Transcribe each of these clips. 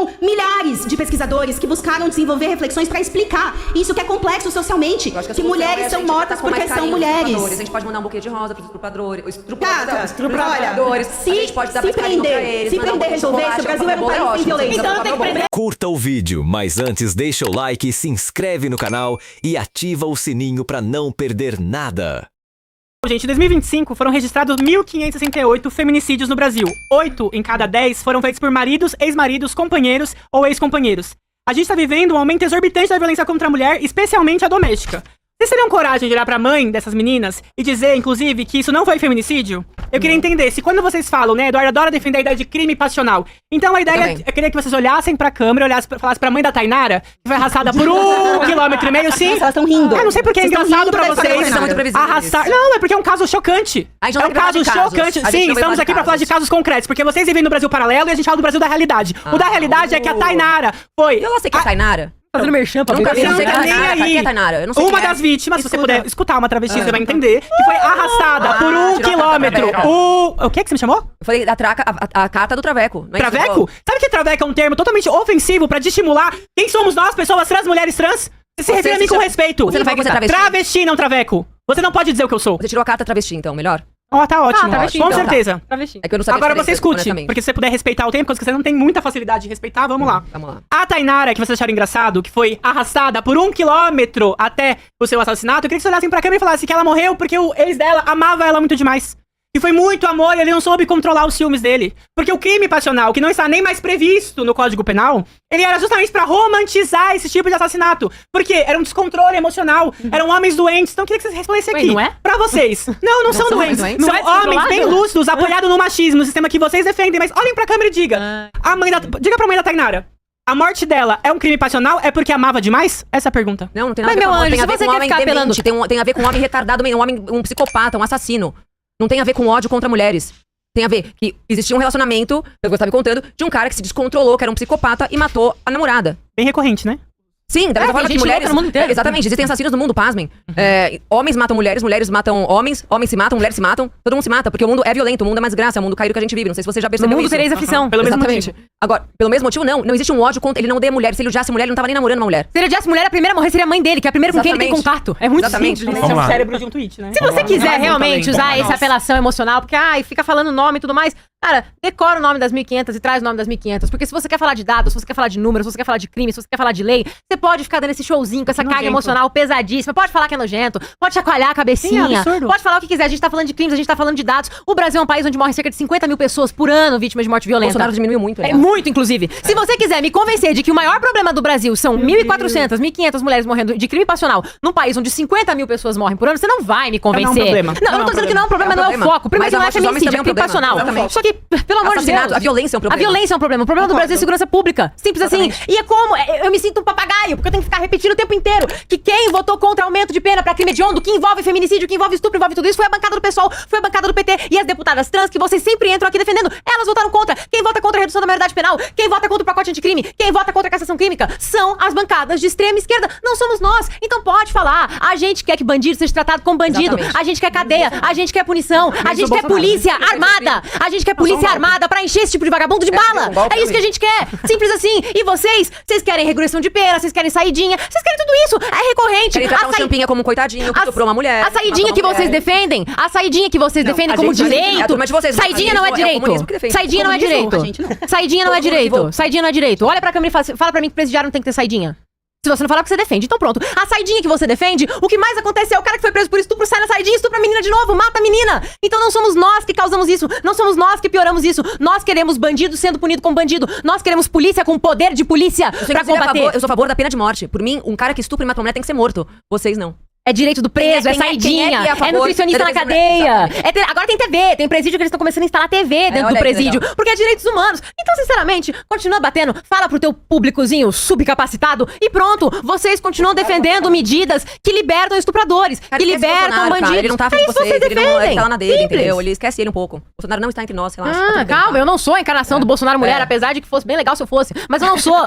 ou milhares de pesquisadores que buscaram desenvolver reflexões para explicar isso que é complexo socialmente, que mulheres são mortas porque são mulheres. A gente pode mandar um buquê de rosa pros estupradores. Olha, se prender, resolver, se o Brasil era um país sem violência. Então tem que prender. Curta o vídeo, mas antes deixa o like, se inscreve no canal e ativa o sininho para não perder nada. Gente, em 2025 foram registrados 1.568 feminicídios no Brasil. 8 em cada 10 foram feitos por maridos, ex-maridos, companheiros ou ex-companheiros. A gente tá vivendo um aumento exorbitante da violência contra a mulher, especialmente a doméstica. Vocês teriam coragem de olhar pra mãe dessas meninas e dizer, inclusive, que isso não foi feminicídio? Eu queria entender, se quando vocês falam, né, Eduardo adora defender a ideia de crime passional. Então a ideia, eu queria que vocês olhassem pra câmera, falassem pra mãe da Tainara, que foi arrastada por 1,5 km, sim. Elas estão rindo. Eu não sei porque é engraçado pra vocês. Arrastar. Não, é porque é um caso chocante. É um caso chocante. Sim, estamos aqui pra falar de casos concretos, porque vocês vivem no Brasil paralelo e a gente fala do Brasil da realidade. O da realidade é que a Tainara foi... Eu não sei que é Tainara. Fazendo merchan pra nunca vi, não tá nem aí. Uma das vítimas, se você puder escutar uma travesti, você vai entender, que foi arrastada por 1 quilômetro. O que você me chamou? Eu falei a carta do traveco. Traveco? Sabe que traveco é um termo totalmente ofensivo pra estimular quem somos nós, pessoas trans, mulheres trans? Você se refere a mim com respeito. Você não vai ser travesti. Travesti, não traveco. Você não pode dizer o que eu sou. Você tirou a carta travesti, então, melhor? Ó, tá ótimo. Travesti, com então, certeza. Travesti. É que eu não sabia. Agora você escute, porque se você puder respeitar o tempo, porque você não tem muita facilidade de respeitar, vamos lá. Vamos lá. A Tainara, que vocês acharam engraçado, que foi arrastada por 1 quilômetro até o seu assassinato, eu queria que vocês olhassem pra câmera e falassem que ela morreu porque o ex dela amava ela muito demais. E foi muito amor e ele não soube controlar os ciúmes dele. Porque o crime passional, que não está nem mais previsto no Código Penal, ele era justamente pra romantizar esse tipo de assassinato. Porque era um descontrole emocional, eram homens doentes. Então eu queria que vocês respondessem aqui. Não é? Pra vocês. Não são doentes. São homens bem lúcidos, apoiados no machismo, no sistema que vocês defendem. Mas olhem pra câmera e diga. Diga pra mãe da Tainara. A morte dela é um crime passional? É porque amava demais? Essa é a pergunta. Não tem nada a ver com anjo, tem a ver com um homem demente, tem a ver com um homem retardado, um psicopata, um assassino. Não tem a ver com ódio contra mulheres. Tem a ver que existia um relacionamento, eu estava me contando, de um cara que se descontrolou, que era um psicopata, e matou a namorada. Bem recorrente, né? Sim, da mesma forma que mulheres... No mundo inteiro. Exatamente, existem assassinos no mundo, pasmem. Homens matam mulheres, mulheres matam homens, homens se matam, mulheres se matam, todo mundo se mata, porque o mundo é violento, o mundo é mais desgraça, é o mundo caído que a gente vive. Não sei se você já percebeu isso. No mundo isso. tereis aflição. Pelo mesmo motivo. Agora, pelo mesmo motivo, não existe um ódio contra... Ele não odeia mulher, se ele odiasse mulher, ele não tava nem namorando uma mulher. Se ele odiasse mulher, a primeira a morrer seria a mãe dele, que é a primeira com quem ele tem contato. É muito simples. Esse é o cérebro de um tweet, né? Se você quiser realmente usar essa apelação emocional, porque, fica falando nome e tudo mais, cara, decora o nome das 1.500 e traz o nome das 1.500. Porque se você quer falar de dados, se você quer falar de números, se você quer falar de crime, se você quer falar de lei, você pode ficar dando esse showzinho com essa carga emocional pesadíssima. Pode falar que é nojento, pode chacoalhar a cabecinha, pode falar o que quiser. A gente tá falando de crimes, a gente tá falando de dados. O Brasil é um país onde morre cerca de 50 mil pessoas por ano vítimas de morte violenta. Bolsonaro diminuiu muito, aliás. Muito, inclusive. Se você quiser me convencer de que o maior problema do Brasil são 1.400, 1.500 mulheres morrendo de crime passional num país onde 50 mil pessoas morrem por ano, você não vai me convencer. Não é um problema. Não, eu não tô dizendo que não é um problema, não é o foco. Primeiro, não é feminicídio, é crime passional. Só que, pelo amor de Deus, a violência é um problema. A violência é um problema. O problema do Brasil é segurança pública. Simples assim. E é como... Eu me sinto um papagaio, porque eu tenho que ficar repetindo o tempo inteiro que quem votou contra aumento de pena pra crime hediondo, que envolve feminicídio, que envolve estupro, envolve tudo isso, foi a bancada do PSOL, foi a bancada do PT. E as deputadas trans, que vocês sempre entram aqui defendendo, elas votaram contra. Quem vota contra a redução da maioridade penal, quem vota contra o pacote anticrime, quem vota contra a cassação química, são as bancadas de extrema esquerda. Não somos nós. Então pode falar. A gente quer que bandido seja tratado como bandido. Exatamente. A gente quer cadeia. A gente quer punição. A gente quer polícia armada. A gente quer polícia armada pra encher esse tipo de vagabundo de bala. É isso que a gente quer. Simples assim. E vocês querem regressão de pena, vocês querem saidinha, vocês querem tudo isso. É recorrente. Querem tratar um champinha como um coitadinho que estuprou uma mulher. A saidinha que vocês defendem, como direito. Saidinha não é direito. Saidinha não é direito. Saidinha não é direito. Saidinha não é direito. Olha pra câmera e fala pra mim que presidiário não tem que ter saidinha. Se você não falar o que você defende, então pronto. A saidinha que você defende, o que mais acontece é o cara que foi preso por estupro sai na saidinha, estupra a menina de novo, mata a menina. Então não somos nós que causamos isso, não somos nós que pioramos isso. Nós queremos bandido sendo punido como bandido. Nós queremos polícia com poder de polícia pra combater. Eu sou a favor da pena de morte. Por mim, um cara que estupra e mata uma mulher tem que ser morto. Vocês não. É direito do preso, é saidinha, é nutricionista na cadeia. Agora tem TV, tem presídio que eles estão começando a instalar TV dentro do presídio, porque é direitos humanos. Então, sinceramente, continua batendo, fala pro teu públicozinho subcapacitado e pronto, vocês continuam defendendo medidas que libertam estupradores, que libertam bandidos. Ele não tá afim de vocês, ele tá lá na dele, entendeu? Ele esquece ele um pouco. O Bolsonaro não está entre nós, relaxa. Calma, eu não sou a encarnação do Bolsonaro mulher, apesar de que fosse bem legal se eu fosse, mas eu não sou.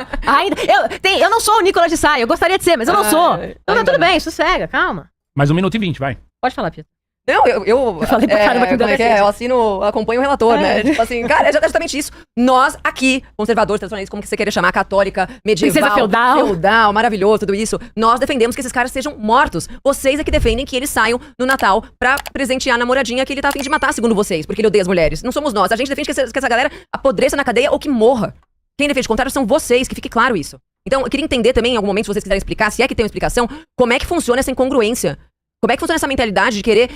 Eu não sou o Nicolas de Sá, eu gostaria de ser, mas eu não sou. Então tá tudo bem, sossega, calma. Mais 1 minuto e 20, vai. Pode falar, Pia. Não, eu falei pra caramba que não deu como é que certo. eu acompanho o relator, né? Tipo assim, cara, é justamente isso. Nós aqui, conservadores, tradicionalistas, como que você querer chamar, católica, medieval, Princesa feudal, maravilhoso, tudo isso, nós defendemos que esses caras sejam mortos. Vocês é que defendem que eles saiam no Natal pra presentear a namoradinha que ele tá a fim de matar, segundo vocês, porque ele odeia as mulheres. Não somos nós. A gente defende que essa galera apodreça na cadeia ou que morra. Quem defende o contrário são vocês, que fique claro isso. Então, eu queria entender também, em algum momento, se vocês quiserem explicar, se é que tem uma explicação, como é que funciona essa incongruência. Como é que funciona essa mentalidade de querer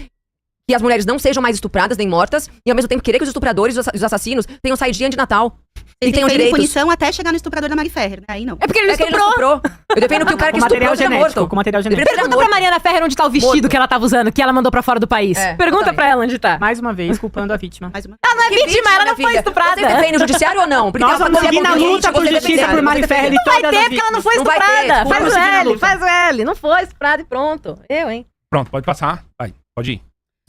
que as mulheres não sejam mais estupradas nem mortas, e ao mesmo tempo querer que os estupradores, os assassinos, tenham saidinha de Natal. E tenham Tem direitos. punição até chegar no estuprador da Mari Ferrer, né? Aí não. É porque ele É que ele não estuprou. estuprou. Eu defendo que o cara que Com estuprou material seja genético, morto. com material genético. Deveria ser Pergunta pra morto. Mariana Ferrer onde tá o vestido Morto. que ela tava usando, que ela mandou pra fora do país. É, Pergunta exatamente. pra ela onde tá. Mais uma vez, culpando a vítima. Mais uma. Ela não é Que vítima, ela não minha foi filha. estuprada. Você defende no judiciário ou não? Porque Nós ela vamos fazer seguir na conveniente, luta por você justiça defende. por Mari Você Ferrer e defende. Vai todas ter, as porque ela não vítimas. foi Não vai ter, estuprada. desculpa, Faz o vamos seguir na L, luta. faz o L. Não foi estuprada e pronto. Eu, hein? Pronto, pode passar. Vai, pode ir.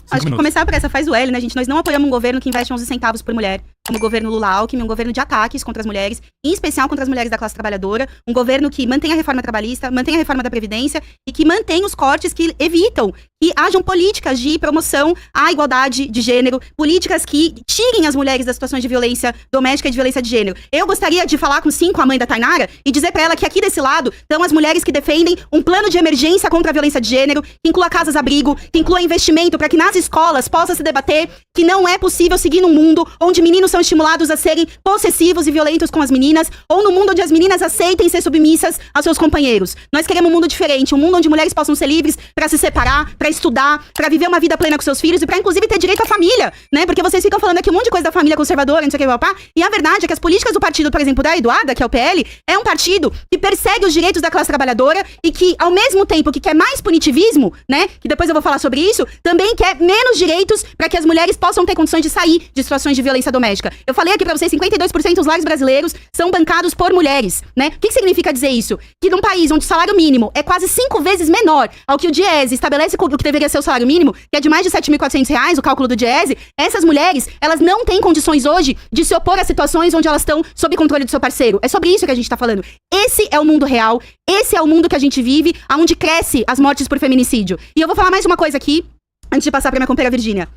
Acho que começar por essa faz o L, né, gente? Nós não apoiamos um governo que investe 11 centavos por mulher, como o governo Lula-Alckmin, um governo de ataques contra as mulheres, em especial contra as mulheres da classe trabalhadora, um governo que mantém a reforma trabalhista, mantém a reforma da Previdência e que mantém os cortes que evitam que hajam políticas de promoção à igualdade de gênero, políticas que tirem as mulheres das situações de violência doméstica e de violência de gênero. Eu gostaria de falar com a mãe da Tainara, e dizer pra ela que aqui desse lado estão as mulheres que defendem um plano de emergência contra a violência de gênero, que inclua casas-abrigo, que inclua investimento para que nas escolas possa se debater que não é possível seguir num mundo onde meninos são estimulados a serem possessivos e violentos com as meninas, ou num mundo onde as meninas aceitem ser submissas aos seus companheiros. Nós queremos um mundo diferente, um mundo onde mulheres possam ser livres para se separar, para estudar, para viver uma vida plena com seus filhos e para inclusive ter direito à família, né? Porque vocês ficam falando aqui um monte de coisa da família conservadora, não sei o que, papá, e a verdade é que as políticas do partido, por exemplo, da Eduarda, que é o PL, é um partido que persegue os direitos da classe trabalhadora e que, ao mesmo tempo que quer mais punitivismo, né? Que depois eu vou falar sobre isso, também quer menos direitos para que as mulheres possam ter condições de sair de situações de violência doméstica. Eu falei aqui pra vocês, 52% dos lares brasileiros são bancados por mulheres, né? O que significa dizer isso? Que num país onde o salário mínimo é quase 5 vezes menor ao que o Diese estabelece o que deveria ser o salário mínimo, que é de mais de R$7.400, o cálculo do Diese, essas mulheres, elas não têm condições hoje de se opor a situações onde elas estão sob controle do seu parceiro. É sobre isso que a gente tá falando. Esse é o mundo real, esse é o mundo que a gente vive, aonde cresce as mortes por feminicídio. E eu vou falar mais uma coisa aqui, antes de passar pra minha companheira Virgínia.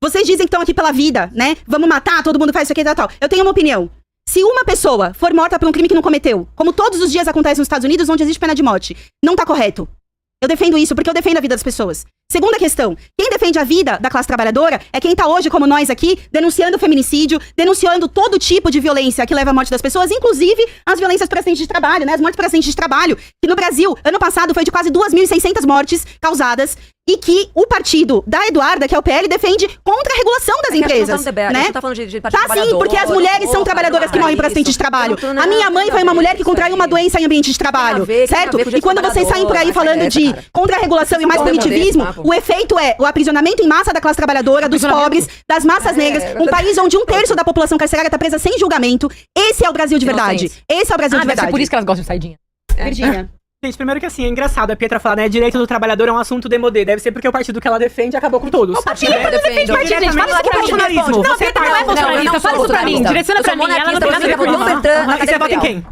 Vocês dizem que estão aqui pela vida, né? Vamos matar, todo mundo faz isso aqui e tal. Eu tenho uma opinião. Se uma pessoa for morta por um crime que não cometeu, como todos os dias acontece nos Estados Unidos, onde existe pena de morte, não tá correto. Eu defendo isso porque eu defendo a vida das pessoas. Segunda questão, quem defende a vida da classe trabalhadora é quem tá hoje, como nós aqui, denunciando o feminicídio, denunciando todo tipo de violência que leva à morte das pessoas, inclusive as violências por acidente de trabalho, né? As mortes por acidente de trabalho, que no Brasil, ano passado, foi de quase 2.600 mortes causadas, e que o partido da Eduarda, que é o PL, defende contra a regulação das empresas, né? Não tá falando de partido Tá sim, porque as mulheres são trabalhadoras que morrem por acidente de trabalho. A minha mãe foi uma mulher que contraiu uma doença em ambiente de trabalho, certo? E quando vocês saem por aí falando de contra-regulação e mais punitivismo, o efeito é o aprisionamento em massa da classe trabalhadora, dos pobres, das massas negras, um país onde 1/3 da população carcerária tá presa sem julgamento. Esse é o Brasil de verdade. Esse é o Brasil de Deve ser verdade. por isso que elas gostam de saidinha. Virgínia. Gente, primeiro que assim, é engraçado a Pietra falar, né? Direito do trabalhador é um assunto demodê. Deve ser porque o partido que ela defende acabou com todos. partido que eu defendo. Partido, gente, fala isso pra mim. Bolsonarismo. Não, Você Pietra não é bolsonarista. Fala isso pra mim. Direciona pra mim. Ela não tem nada a ver com isso. E você vota em quem?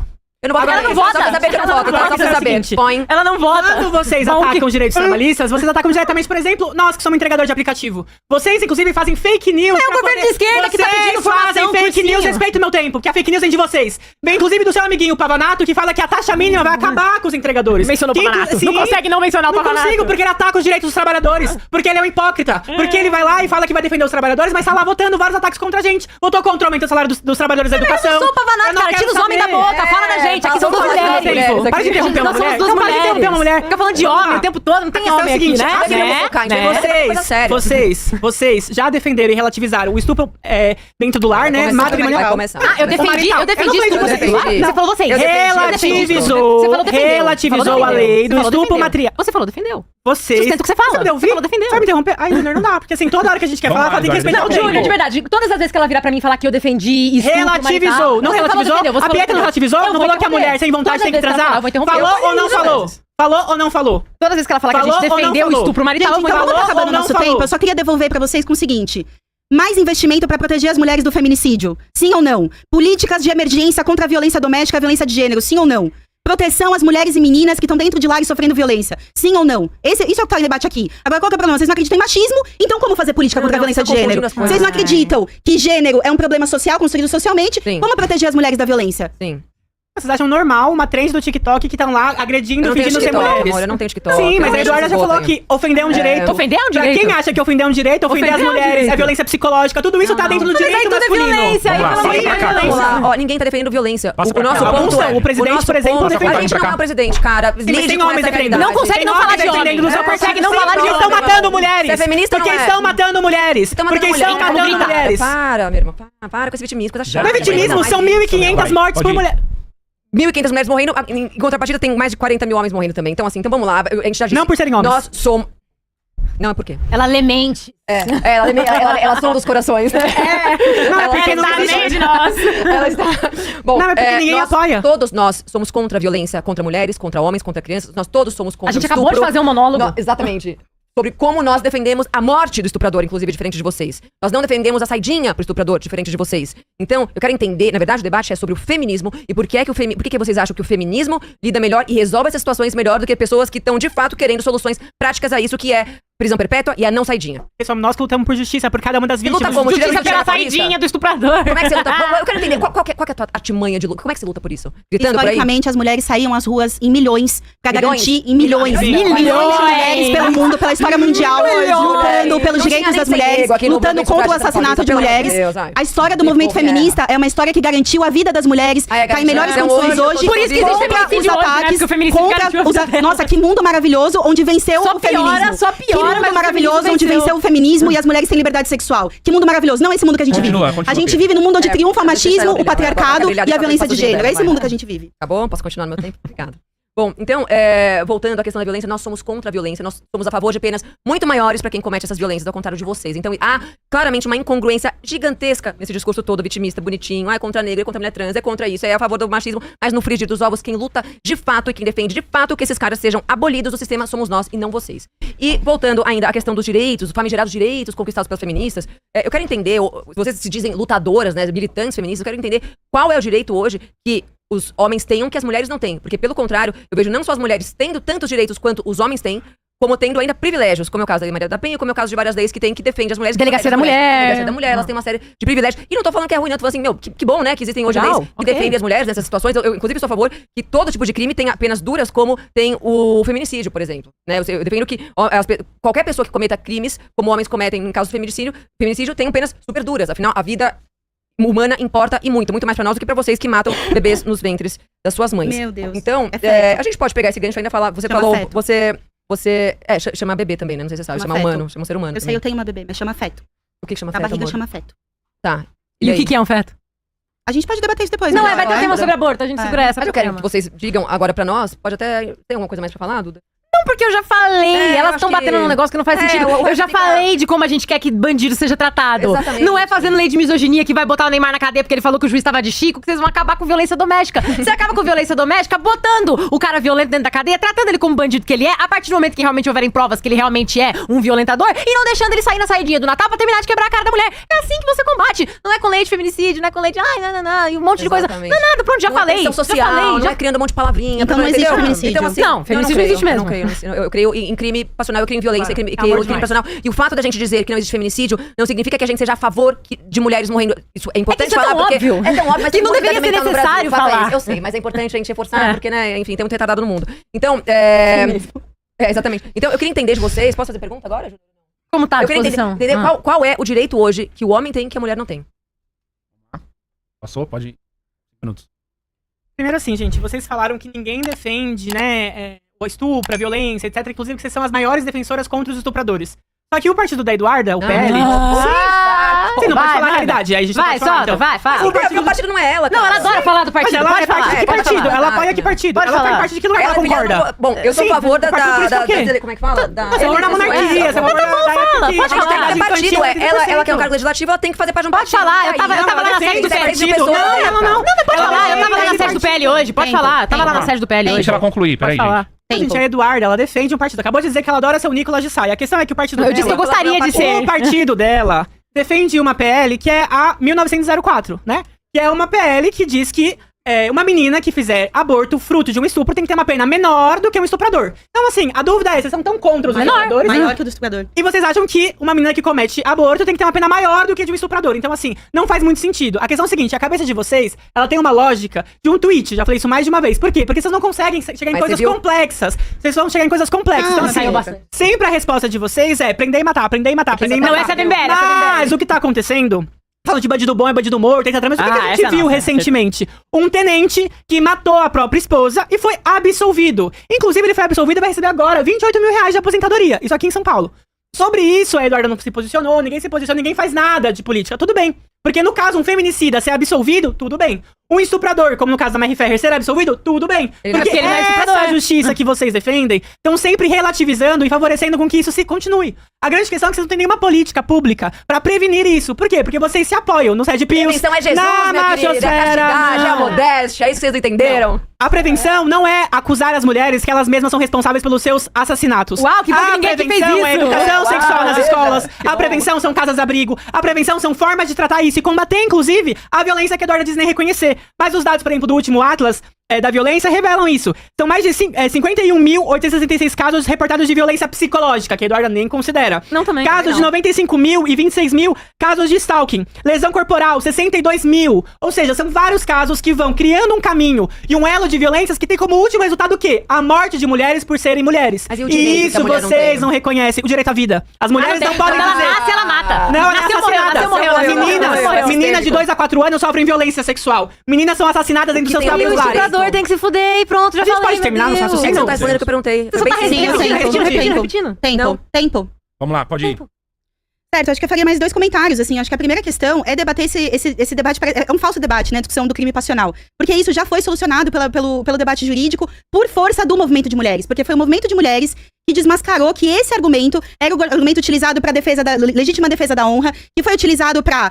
Eu não voto Ela não vota. Só pra saber que eu não voto, Ela só pra não saber. vota. Põe. Ela não vota. Quando vocês Bom, atacam que- os direitos trabalhistas, vocês atacam diretamente, por exemplo, nós que somos entregadores de aplicativo. Vocês, inclusive, fazem fake news. É o governo de esquerda que tá pedindo Vocês fazem informação, fake news, cursinho. respeita o meu tempo, porque a fake news vem de vocês. Vem, inclusive, do seu amiguinho, o Pavanato, que fala que a taxa mínima vai acabar com os entregadores. Mencionou o Que, Pavanato. sim, Não consegue não mencionar o Não Pavanato. consigo, porque ele ataca os direitos dos trabalhadores. Porque ele é um hipócrita. Porque ele vai lá e fala que vai defender os trabalhadores, mas tá lá votando vários ataques contra a gente. Votou contra o aumento do salário dos trabalhadores da educação. Eu sou o Pavanato, cara. Tira os homens da boca. Fala da gente. Aqui são duas mulheres. Para de interromper uma Nós somos mulher. duas Não, para de interromper uma mulher. Fica falando de homem o tempo todo. Não tem questão é o homem aqui, seguinte, né? a questão é focar, então, coisa séria. Vocês já defenderam e relativizaram o estupro dentro do lar, né? Vai Matrimonial. começar. Ah, eu defendi Eu não falei de estupro. vocês. Você falou vocês. Eu defendi. Relativizou a lei do estupro material. Você falou, defendeu. Vocês. Sustenta o que você fala. Você me ouvir? Você falou, defendeu. Você vai me interromper? Ai, Júnior, não dá. Porque assim, toda hora que a gente quer Vamos falar, lá, tem que respeitar Eduardo. o Júnior, de tempo. verdade, todas as vezes que ela virar pra mim falar que eu defendi estupro Relativizou. Não marital, relativizou? você falou, A Pietra não relativizou? Não falou que a mulher sem vontade tem que transar? Eu vou interromper. Falou ou não falou? Falou ou não falou? Todas as vezes que ela falar que a gente Falou ou não defendeu o falou? estupro marital, Gente, eu vou então, falou como tá ou acabando o não nosso falou? tempo, eu só queria devolver pra vocês com o seguinte. Mais investimento pra proteger as mulheres do feminicídio? Sim ou não? Políticas de emergência contra a violência doméstica e a violência de gênero? Sim ou não? proteção às mulheres e meninas que estão dentro de lares sofrendo violência. Sim ou não? Isso é o que tá em debate aqui. Agora, qual que é o problema? Vocês não acreditam em machismo, então como fazer política contra a violência de gênero? Vocês não acreditam que gênero é um problema social construído socialmente? Sim. Como proteger as mulheres da violência? Sim. Vocês acham normal uma trend do TikTok que estão lá agredindo, fingindo ser mulheres? Amor, eu não tenho TikTok. Sim, mas a Eduarda já falou que ofender é um direito. Ofender é um Pra direito? quem acha que ofender é um direito, ofender as mulheres é violência psicológica, tudo isso tá dentro do direito masculino. violência, aí Vamos lá, pelo passa amor de pra cá. Deus. Vamos lá. Ó, ninguém tá defendendo violência. Passa O pra nosso cá. ponto Bagunça, é... o presidente, nosso por exemplo, ponto- defende. A gente não é o presidente, cara. Mas Lide tem com homens essa defendendo. realidade. Não consegue Tem não homens falar de homem. defendendo do seu partido. Consegue não Sim, falar de porque homem. estão matando mulheres. Você é feminista ou Porque não é? estão matando mulheres. Estão matando Porque estão mulher. matando mulheres. Para, meu irmão. Para com esse vitimismo, coisa chata. Não é vitimismo, são 1.500 mortes por mulher. 1.500 mulheres morrendo, em contrapartida tem mais de 40 mil homens morrendo também. Então, assim, então vamos lá. A gente já disse. Não por serem homens. Nós somos... Não, é por quê? Ela lê mente. Ela sonda os corações, né? Não, é Ela porque está não na existe. mente de nós. Ela está... Bom, Não, é porque ninguém apoia. Todos nós somos contra a violência contra mulheres, contra homens, contra crianças. Nós todos somos contra A gente o acabou de estupro. fazer um monólogo. Exatamente. Sobre como nós defendemos a morte do estuprador, inclusive, diferente de vocês. Nós não defendemos a saidinha pro estuprador, diferente de vocês. Então, eu quero entender, na verdade, o debate é sobre o feminismo e por que vocês acham que o feminismo lida melhor e resolve essas situações melhor do que pessoas que estão, de fato, querendo soluções práticas a isso, que é prisão perpétua e a não saidinha. Somos nós que lutamos por justiça por cada uma das Você luta vítimas. como? Justiça Justiça pela terrorista? saidinha do estuprador. Como é que você luta? Eu quero entender, qual que é a tua artimanha de luta? Como é que você luta por isso? Gritando por aí? Historicamente, as mulheres saíam às ruas em milhões pra Milhões? garantir em milhões. Sim. Milhões de Milhões. mulheres pelo mundo, pela história mundial, lutando pelos Não direitos tinha das nem mulheres, nego aqui no lutando movimento contra o Paulista, assassinato de pelo amor de mulheres. Deus, ai. A história do Que movimento povo é. feminista é uma história que garantiu a vida das mulheres, Ai, tá em melhores garantiu. condições Hoje eu tô hoje. Por isso que existe contra feminicídio os hoje, né? ataques, Porque o feminicídio garantiu a vida delas. Nossa, que mundo maravilhoso, onde venceu Só o feminismo. piora, só piora, Que mas mundo o maravilhoso, feminismo onde venceu. venceu o feminismo e as mulheres têm liberdade sexual. Que mundo maravilhoso. Não é esse mundo que a gente Continua, vive. continua, A gente Pedro. vive num mundo onde triunfa o deixa ela machismo, o brilhar, patriarcado vai brilhar e a de violência de fazer gênero. É esse vai. mundo que a gente vive. Tá bom? Posso continuar no meu tempo? Obrigada. Bom, então, voltando à questão da violência, nós somos contra a violência, nós somos a favor de penas muito maiores pra quem comete essas violências, ao contrário de vocês. Então, há claramente uma incongruência gigantesca nesse discurso todo vitimista, bonitinho, é contra negro, é contra mulher trans, é contra isso, é a favor do machismo, mas no frigir dos ovos, quem luta de fato e quem defende de fato que esses caras sejam abolidos do sistema somos nós e não vocês. E, voltando ainda à questão dos direitos, os famigerados direitos conquistados pelas feministas, eu quero entender, vocês se dizem lutadoras, né, militantes feministas, eu quero entender qual é o direito hoje que os homens tenham que as mulheres não têm. Porque, pelo contrário, eu vejo não só as mulheres tendo tantos direitos quanto os homens têm, como tendo ainda privilégios, como é o caso da Maria da Penha, como é o caso de várias leis que defende as mulheres. Delegacia da Mulher. Delegacia da Mulher, elas têm uma série de privilégios. E não tô falando que é ruim, não, tô falando assim, meu, que bom, né, que existem hoje Legal, leis que ok. defendem as mulheres nessas situações. Eu, inclusive, sou a favor que todo tipo de crime tenha penas duras, como tem o feminicídio, por exemplo. Né? Eu defendo que qualquer pessoa que cometa crimes, como homens cometem em caso de feminicídio tem penas super duras. Afinal, a vida humana importa e muito, muito mais pra nós do que pra vocês que matam bebês nos ventres das suas mães. Meu Deus. Então, É feto. a gente pode pegar esse gancho e ainda falar. Você Chama falou, feto. você chama bebê também, né? Não sei se você sabe. Chama Chama feto. humano, chama ser humano. Eu sei, também. eu tenho uma bebê, mas chama feto. O que chama A feto, barriga amor? chama feto. Tá. E o aí? que é um feto? A gente pode debater isso depois. Não, né? vai ter um tema sobre aborto, a gente É. segura essa. Mas eu pro quero que tema. vocês digam agora pra nós. Pode até... Tem alguma coisa mais pra falar, Duda? Não, porque eu já falei. É, eu Elas acho estão que- batendo num negócio que não faz É, sentido. o Eu resto já fica- falei de como a gente quer que bandido seja tratado. Exatamente. Não é fazendo lei de misoginia que vai botar o Neymar na cadeia porque ele falou que o juiz tava de Chico, que vocês vão acabar com violência doméstica. Você acaba com violência doméstica botando o cara violento dentro da cadeia, tratando ele como bandido que ele é, a partir do momento que realmente houverem provas que ele realmente é um violentador, e não deixando ele sair na saidinha do Natal pra terminar de quebrar a cara da mulher. É assim que você combate. Não é com lei de feminicídio, não é com lei de... Ai, não, e um monte de coisa. Exatamente. Não é nada, pronto, já Não é falei. pressão Já social, falei, não já é criando um monte de palavrinha. Então não existe entendeu? feminicídio. Então, assim, Não, feminicídio creio, existe mesmo. Eu não creio, eu creio em crime passional, eu creio em violência, eu creio Amor em crime demais. passional. E o fato da gente dizer que não existe feminicídio não significa que a gente seja a favor de mulheres morrendo. Isso é importante isso é falar tão porque óbvio. é tão óbvio, mas Que tem não muito deveria ser fundamental no necessário Brasil, o fato é falar. esse. Eu sei, mas é importante a gente reforçar, É. porque, né, enfim, tem muito retardado no mundo. Então, exatamente. Então, eu queria entender de vocês. Posso fazer pergunta agora, Júlia? Como tá a Eu queria disposição? entender qual é o direito hoje que o homem tem que a mulher não tem. Passou? Pode ir. Minutos. Primeiro assim, gente, vocês falaram que ninguém defende, né, o estupro, a violência, etc. Inclusive que vocês são as maiores defensoras contra os estupradores. Só que o partido da Eduarda, o PL... Você não pode falar a realidade, aí a gente não Vai, pode falar, solta, então. vai, fala. Porque o partido não é ela, Não, ela adora falar do Mas partido, ela pode é parte falar. de que pode partido? falar. Ela apoia que partido? Pode Ela falar. faz parte de que lugar ela concorda? Bom, eu sou Sim, a favor da... o partido político é o quê? Como é que fala? Você é na monarquia, você é a favor da época que... pode falar. Cada partido, ela quer um cargo legislativo, ela tem que fazer parte de um Pode partido. falar, eu tava Não, lá ela na sede do defende PL. partido. Não. Pode falar, eu tava lá na defende sede do PL hoje, pode Tempo, falar. Eu tava lá na tempo. sede do PL hoje. Deixa ela concluir, Pode peraí, falar. gente. Gente, a Eduarda, ela defende um partido. Acabou de dizer que ela adora ser o Nicolas de Saia. A questão é que o partido Eu disse que eu dela... gostaria de ser. O partido dela defende uma PL que é a 1904, né? Que é uma PL que diz que uma menina que fizer aborto fruto de um estupro tem que ter uma pena menor do que um estuprador. Então, assim, a dúvida é, vocês são tão contra os estupradores? Maior que o do estuprador. E vocês acham que uma menina que comete aborto tem que ter uma pena maior do que a de um estuprador. Então, assim, não faz muito sentido. A questão é a seguinte, a cabeça de vocês, ela tem uma lógica de um tweet. Já falei isso mais de uma vez. Por quê? Porque vocês não conseguem chegar em Mas coisas você viu? complexas. Vocês vão chegar em coisas complexas. Então, assim, sempre a resposta de vocês é prender e matar, prender e matar, prender e matar. Não, essa é Dembele, Mas o que tá acontecendo... Fala de bandido bom é bandido morto, etc. Mas o que a gente essa viu não, recentemente? Um tenente que matou a própria esposa e foi absolvido. Inclusive, ele foi absolvido e vai receber agora 28 mil reais de aposentadoria. Isso aqui em São Paulo. Sobre isso, a Eduarda não se posicionou, ninguém se posicionou, ninguém faz nada de política. Tudo bem. Porque no caso, um feminicida ser absolvido, tudo bem. Um estuprador, como no caso da Mary Ferrer, ser absolvido, tudo bem. Porque ele não é estuprador. essa justiça que vocês defendem estão sempre relativizando e favorecendo com que isso se continue. A grande questão é que vocês não têm nenhuma política pública pra prevenir isso. Por quê? Porque vocês se apoiam nos Red Pills, Prevenção é Jesus, na minha querida. machosfera. Castidade, a modéstia, é isso que vocês não entenderam? A prevenção não é acusar as mulheres que elas mesmas são responsáveis pelos seus assassinatos. Uau, que bom que a ninguém aqui prevenção fez é isso. educação Uau, sexual nas veja, escolas. que A bom. prevenção são casas-abrigo. A prevenção são formas de tratar isso e combater, inclusive, a violência que a Eduarda diz nem reconhecer. Mas os dados, por exemplo, do último Atlas da violência revelam isso. São mais de 51.866 casos reportados de violência psicológica, que a Eduarda nem considera. Não, também. Casos de 95 mil e 26 mil casos de stalking. Lesão corporal, 62 mil. Ou seja, são vários casos que vão criando um caminho e um elo de violências que tem como último resultado o quê? A morte de mulheres por serem mulheres. Mas e o direito E que isso a mulher não vocês tem? não reconhecem. O direito à vida. As mulheres não podem Quando ela dizer... nasce, ela mata. Não, ela é Nasceu, morreu, assassinada. nasceu, morreu, As nasceu, meninas, morreu. meninas de 2 a 4 anos sofrem violência sexual. Meninas são assassinadas dentro dos seus tem próprios E o lares. estuprador tem que se fuder e pronto, já A gente falei, pode terminar meu nosso Deus. raciocínio? Você não tá respondendo o que eu perguntei. Você só tá repetindo. Tempo. Não. Tempo. Vamos lá, pode ir. Certo, acho que eu faria mais 2 comentários, assim, acho que a primeira questão é debater esse debate, é um falso debate, né, discussão do crime passional, porque isso já foi solucionado pelo debate jurídico por força do movimento de mulheres, porque foi o movimento de mulheres que desmascarou que esse argumento era o argumento utilizado para legítima defesa da honra, que foi utilizado para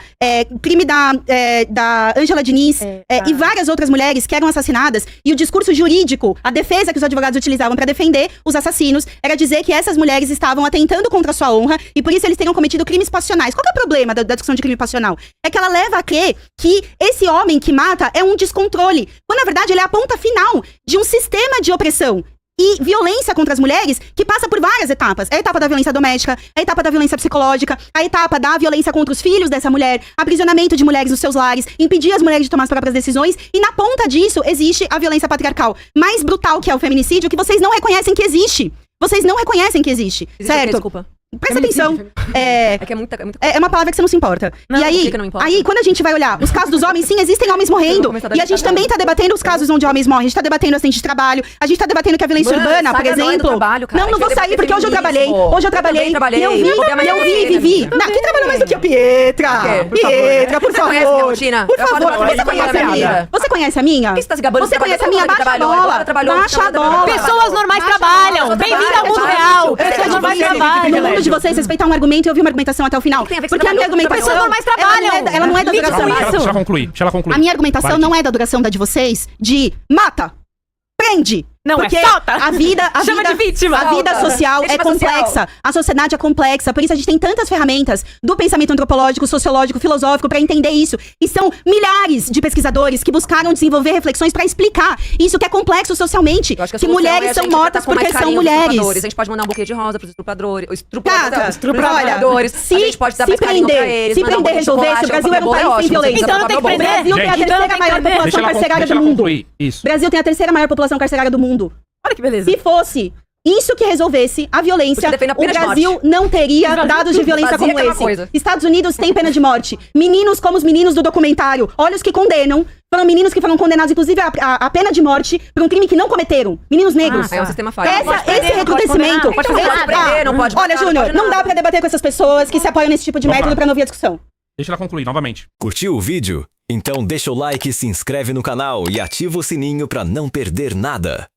crime da Ângela Diniz e várias outras mulheres que eram assassinadas, e o discurso jurídico, a defesa que os advogados utilizavam para defender os assassinos, era dizer que essas mulheres estavam atentando contra a sua honra, e por isso eles teriam cometido crimes passionais. Qual que é o problema da discussão de crime passional? É que ela leva a crer que esse homem que mata é um descontrole, quando na verdade ele é a ponta final de um sistema de opressão e violência contra as mulheres que passa por várias etapas. É a etapa da violência doméstica, é a etapa da violência psicológica, a etapa da violência contra os filhos dessa mulher, aprisionamento de mulheres nos seus lares, impedir as mulheres de tomar as próprias decisões, e na ponta disso existe a violência patriarcal mais brutal, que é o feminicídio, que vocês não reconhecem que existe. Vocês não reconhecem que existe, Existe o quê? certo? Desculpa. Presta atenção. É que é muita... É uma palavra que você não se importa. Não, e aí, por que não importa? aí, quando a gente vai olhar os casos dos homens, sim, existem homens Eu vou morrendo. começar a E a gente também tá debatendo os casos onde homens morrem. A gente tá debatendo acidente de trabalho. A gente tá debatendo que a violência Mano, urbana, por saga não é do exemplo. trabalho, cara. Não, não A gente vou vai sair, debater porque hoje eu trabalhei. feminismo. Hoje eu trabalhei. também trabalhei. E eu vi, Vou ver amanhã eu vi, também. Vivi. Não, quem trabalhou mais do que a Pietra? Por favor. Pietra, por Você conhece minha favor. rotina? Por Eu acordo favor, pra você trabalhar conhece a minha minha? vida. Você conhece a minha? Por que você tá se gabando? Você conhece a minha? Todo mundo Baixa a trabalhou, bola. ela trabalhou, Baixa a ela trabalhou. bola. Pessoas normais Baixa a trabalham. bola. Bem-vindo ao mundo Baixa a real. bola. Pessoas É normais difícil trabalham. no mundo de vocês respeitar um argumento e ouvir uma argumentação até o final. O que tem a ver com Porque a minha trabalho? argumentação... Pessoas normais trabalham. Ela não é da Lide com duração. isso. Deixa ela concluir. A minha argumentação Vai. não é da duração da de vocês de mata, prende. Não, porque solta. a vida, Chama de vítima. a vida Solta. social é Vítima complexa. social. A sociedade é complexa. Por isso a gente tem tantas ferramentas do pensamento antropológico, sociológico, filosófico para entender isso. E são milhares de pesquisadores que buscaram desenvolver reflexões para explicar isso que é complexo socialmente. Eu acho que a Que solução é mulheres a são gente mortas tratar com mais porque são carinho os mulheres. estupradores. A gente pode mandar um buquê de rosa pros estupradores. Cara, Estupradores. se, A gente pode dar se mais carinho pra prender, eles. se mandar um prender, buquê de resolver, chocolate, se o Brasil era um Coca-Cola país sem ótimo, violência. Então não tem que prender. Brasil tem a Gente, terceira maior população Deixa carcerária do ela mundo. concluir. Isso. Brasil tem a terceira maior população carcerária do mundo. Olha que beleza. Se fosse isso que resolvesse a violência, Você defende a o pena de Brasil morte. não teria dados de violência Fazia como aquela esse. coisa. Estados Unidos tem pena de morte. Meninos como os meninos do documentário, olha os que condenam, foram meninos que foram condenados, inclusive, a pena de morte por um crime que não cometeram. Meninos negros. É um sistema falho. Esse recrudescimento... Pode fazer, pode prender, não pode Olha, matar, não Júnior, pode não dá nada. pra debater com essas pessoas que se apoiam nesse tipo de Vamos método lá. pra não ouvir a discussão. Deixa ela concluir novamente. Curtiu o vídeo? Então deixa o like, se inscreve no canal e ativa o sininho para não perder nada.